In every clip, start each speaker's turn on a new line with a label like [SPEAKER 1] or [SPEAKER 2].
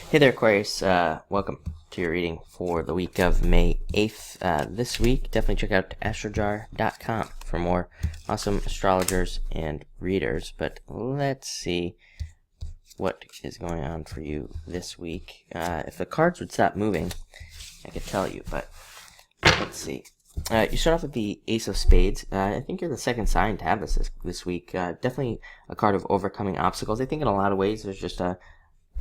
[SPEAKER 1] Hey there, Aquarius. Welcome to your reading for the week of May 8th. This week, definitely check out astrojar.com for more awesome astrologers and readers. But let's see what is going on for you this week. If the cards would stop moving, I could tell you, but let's see. You start off with the Ace of Spades. I think you're the second sign to have this week. Definitely a card of overcoming obstacles. I think in a lot of ways there's just a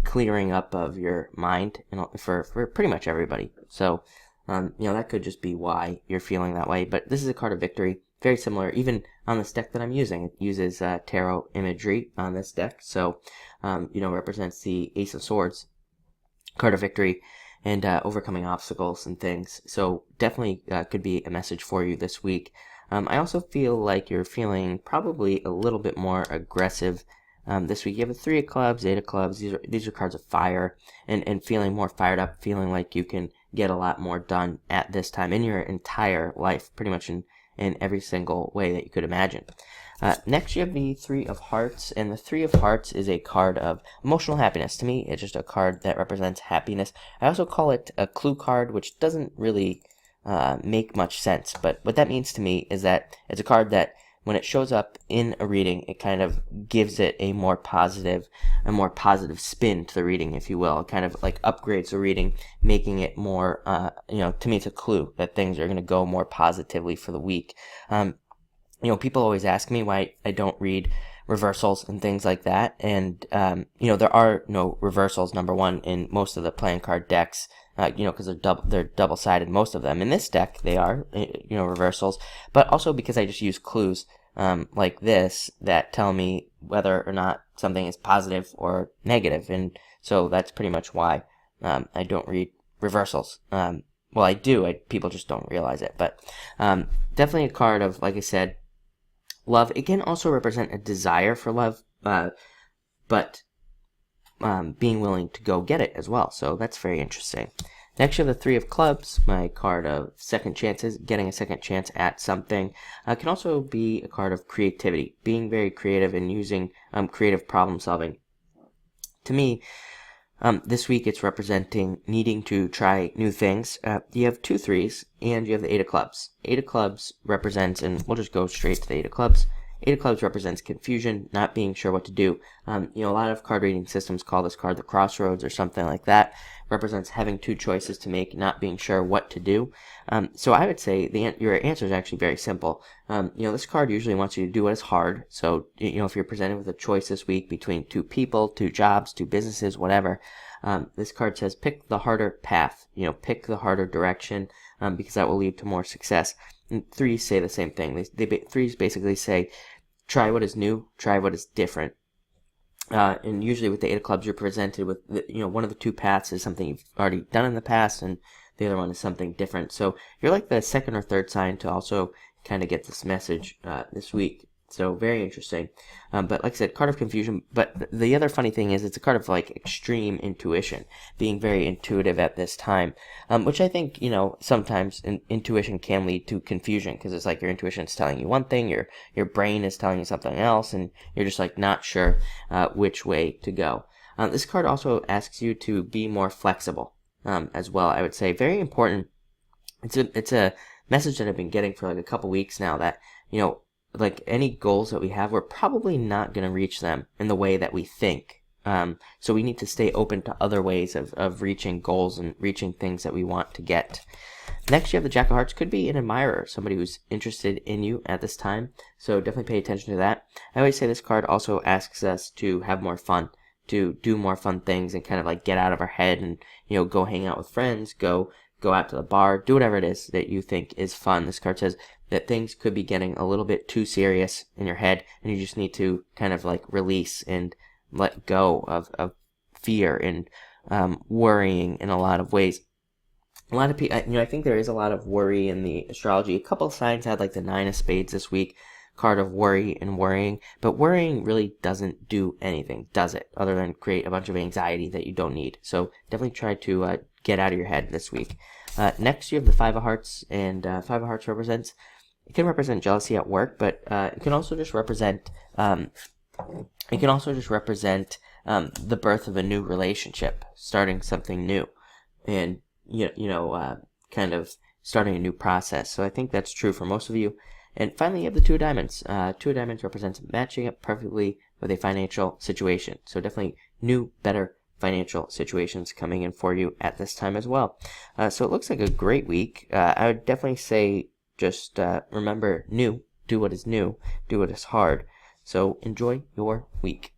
[SPEAKER 1] clearing up of your mind for pretty much everybody. So, that could just be why you're feeling that way. But this is a card of victory. Very similar, even on this deck that I'm using. It uses tarot imagery on this deck. So, represents the Ace of Swords, card of victory, and overcoming obstacles and things. So definitely could be a message for you this week. I also feel like you're feeling probably a little bit more aggressive this week. You have a 3 of clubs, 8 of clubs. These are cards of fire, and feeling more fired up, feeling like you can get a lot more done at this time in your entire life, pretty much in every single way that you could imagine. Next, you have the 3 of Hearts, and the 3 of Hearts is a card of emotional happiness. To me, it's just a card that represents happiness. I also call it a clue card, which doesn't really make much sense, but what that means to me is that it's a card that when it shows up in a reading, it kind of gives it a more positive spin to the reading, if you will. It kind of like upgrades the reading, making it more, to me it's a clue that things are going to go more positively for the week. People always ask me why I don't read reversals and things like that. And, there are no reversals, number one, in most of the playing card decks, because they're double-sided, most of them. In this deck, they are, reversals, but also because I just use clues, like this that tell me whether or not something is positive or negative. And so that's pretty much why, I don't read reversals. Well, I do, people just don't realize it, but, definitely a card of, like I said, love. It can also represent a desire for love, but being willing to go get it as well. So that's very interesting. Next, you have the 3 of Clubs, my card of second chances, getting a second chance at something. Can also be a card of creativity, being very creative and using creative problem solving. To me, this week it's representing needing to try new things. You have 2 3s, and you have the 8 of Clubs. 8 of Clubs represents, and we'll just go straight to the 8 of Clubs. 8 of Clubs represents confusion, not being sure what to do. A lot of card reading systems call this card the crossroads or something like that. Represents having 2 choices to make, not being sure what to do. So I would say your answer is actually very simple. This card usually wants you to do what is hard. So, if you're presented with a choice this week between 2 people, 2 jobs, 2 businesses, whatever, this card says pick the harder path, pick the harder direction, because that will lead to more success. And 3s say the same thing. 3s basically say try what is new, try what is different. And usually with the 8 of Clubs, you're presented with, one of the 2 paths is something you've already done in the past, and the other one is something different. So you're like the second or third sign to also kind of get this message this week. So very interesting. But like I said, card of confusion. But the other funny thing is it's a card of like extreme intuition, being very intuitive at this time, which I think, sometimes intuition can lead to confusion because it's like your intuition is telling you one thing, your brain is telling you something else, and you're just like not sure which way to go. This card also asks you to be more flexible as well. I would say very important. It's a message that I've been getting for like a couple weeks now that, like any goals that we have, we're probably not going to reach them in the way that we think. So we need to stay open to other ways of reaching goals and reaching things that we want to get. Next, you have the Jack of Hearts. Could be an admirer, somebody who's interested in you at this time. So definitely pay attention to that. I always say this card also asks us to have more fun, to do more fun things and kind of like get out of our head and, go hang out with friends, go out to the bar, do whatever it is that you think is fun. This card says that things could be getting a little bit too serious in your head, and you just need to kind of like release and let go of fear and worrying in a lot of ways. A lot of people, I think there is a lot of worry in the astrology. A couple of signs had like the 9 of Spades this week, card of worry and worrying, but worrying really doesn't do anything, does it? Other than create a bunch of anxiety that you don't need. So definitely try to get out of your head this week. Next, you have the 5 of Hearts, and 5 of Hearts it can represent jealousy at work, but it can also just represent the birth of a new relationship, starting something new, and kind of starting a new process. So I think that's true for most of you. And finally, you have the Two of Diamonds. Two of Diamonds represents matching up perfectly with a financial situation. So definitely new, better financial situations coming in for you at this time as well. So it looks like a great week. I would definitely say just remember new, do what is new, do what is hard. So enjoy your week.